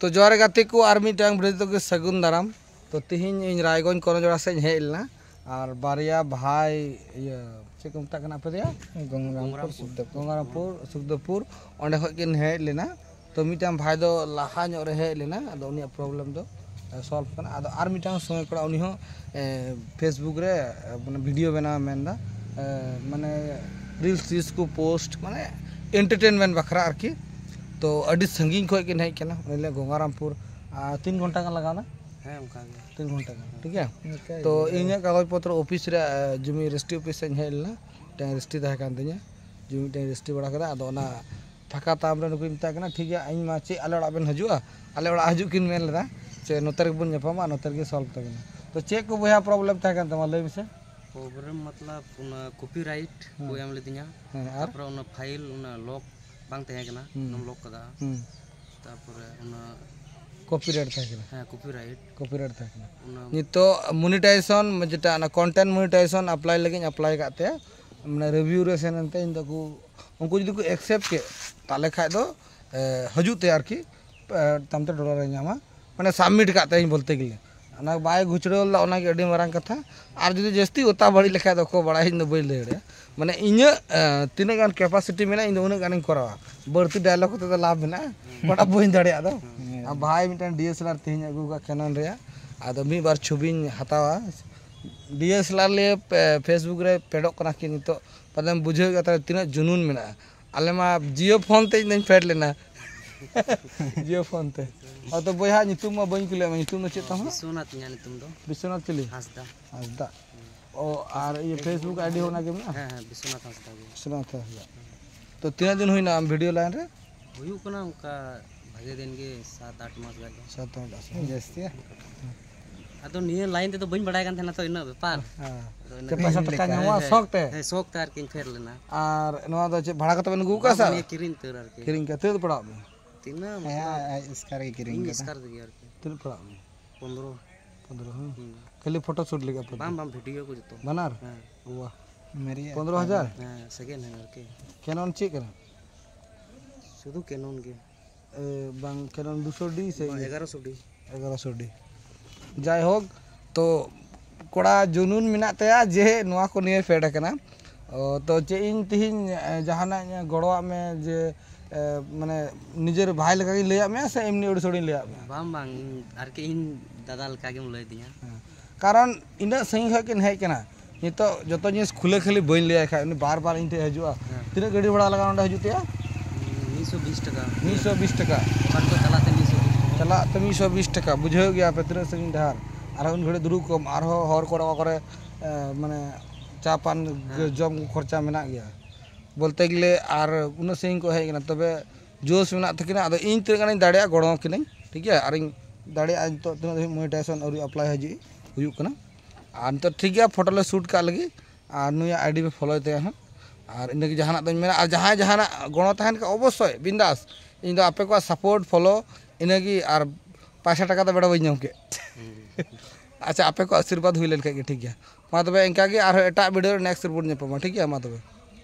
तो जोहार गाते को आर मिटांग भिडियो के सगुन दाराम। तो तिहिन इन रायगंज कनजोड़ा से हेज लेना और बारिया भाई ये चेक को मता कना पे गंगारामपुर सुखदेवपुर ओंडे खय किन हेज लेना। तो मिटांग भाई दो लाहा ᱧᱚᱜ रे हेज लेना आदो उनिया प्रॉब्लम दो सॉल्व करना। आदो आर मिटांग समय कड़ा उनी हो फेसबुक रे माने वीडियो बना मेनदा माने रील्स को पोस्ट माने एंटरटेनमेंट बखरा आरकी। तो अड़ी संगीन खय किन हेज केना उनिले गंगारामपुर 3 घंटा का लगाना है उनका 3 घंटा का ठीक है। तो इन्हें कागज पत्र ऑफिस रे जमी रजिस्ट्री ऑफिस से हेज लेना टें रजिस्ट्री तहे कान तिया जमी टें रजिस्ट्री बड़ा कदा आदो ना फाका ताम रे नुकु मिता कना ठीक है इन मा चे आले ओड़ा बेन हजुआ आले ओड़ा हजु किन मेन लेदा चे नोतर के बन जपामा नोतर के सॉल्व तबना। तो चेक को बया प्रॉब्लम तहे कान तमा लय बिसे प्रॉब्लम मतलब उना कॉपीराइट को एम लेदिया तापर उना फाइल उना लॉक बांग तहे कना नम लॉक कदा तापर उना कॉपीराइट तहे कना हां कॉपीराइट तहे कना नितो मोनेटाइजेशन जेटा ना कंटेंट मोनेटाइजेशन अप्लाई लगे अप्लाई काते माने रिव्यू रे सेनते इन दको उनको जदि को एक्सेप्ट के ताले खाय दो हजु ते आरकी तमते डॉलर ᱧᱟᱢᱟ माने सबमिट काते इन बोलते गिले ना बाय घुचड़ोल दा ओना के अडी मारंग कथा आर जदि जस्ती ओता बड़ी लेखा दो को बड़ा इन बई लेड़े माने इने तिने गान कैपेसिटी मेना इन उन गान करावा बर्ती डायलॉग तो लाभ मेना बड़ा बइन दड़िया दो आ भाई मिटन डीएसएलआर तिहिन अगु का कैनन रे आदो मी बार छबिन हतावा डीएसएलआर ले फेसबुक रे पेडोक कना कि नितो पदम बुझे गता तिना जुनून मेना आले मा जियो फोन ते इन फेड लेना जियो फोन ते और तो बया नितुम मा बइन कुले नितुम न चेता हो विश्वनाथ न्या नितुम दो विश्वनाथ चली हंसदा ओ आर ये फेसबुक आईडी होना के ना हां विश्वनाथ हंसदा तो 3 दिन होइना हम वीडियो लाइन रे हुयु कना उनका भागे दिन के 7-8 मास गए 7-8 मास जस्ती आदो निये लाइन ते तो बइन बडाय कान थेना तो इना व्यापार हां के पैसा टका न्यावा शौक ते आर किन फेर लेना और नवा दो भाड़ा कत बन गु का सा किरिन तर आर किरिन के ते पड़ा तीना इसकार के किरिन इसकार दे यार तीन पड़ा 15 खाली फोटो शूट लेगा बम वीडियो को जतो बनार हां वाह मेरी 15000 हां सेकेंड हैंड आर के कैनन ची कर शुद्ध कैनन के बांग कैनन 200D से 1100D जाय होग तो कोड़ा जुनून मिना तया जे नवा को निये फेड कना तो चे इन तिहिन जहाना गड़वा में जे माने निजर भाई लगा लैया में से एमनी ओडी सोडी लैया में बाम आर के इन दादा लका के लय दिया कारण इना सही है कि नहीं कना नितो जतो जिस खुले खाली बइन लैया खाय बार बार इनते हजुआ तिना गाड़ी भाड़ा लगा ओंडा हजु तया 220 टका मान तो चलाते 220 चला तो 220 टका बुझे गया पे तिना संगी धार आर उन घड़े दुरु कम आर हर कोड़ा करे माने चा पान जम खर्चा मेना गया बोलते गिले आर उन सिंह को है तबे जोश मेना तकिना आदो इन तिना गानी दाड़िया गड़ो किने ठीक है आर दाड़िया तो तिना मोनेटाइजेशन और अप्लाई हजी हुयु कना आर तो ठीक है फोटो ले शूट का लगी आर नुया आईडी पे फॉलो ते हां और इन के जहाना दन मेना और जहाना गणो तहन का अवश्य बिंदास इन दो आपे को सपोर्ट फॉलो इनगी और पैसा टका तो बड़ा बई नाम के अच्छा आपे को आशीर्वाद हुई लेन के ठीक है मा तबे इनका के और एटा वीडियो नेक्स्ट रिपोर्ट ने पमा ठीक है मा तबे।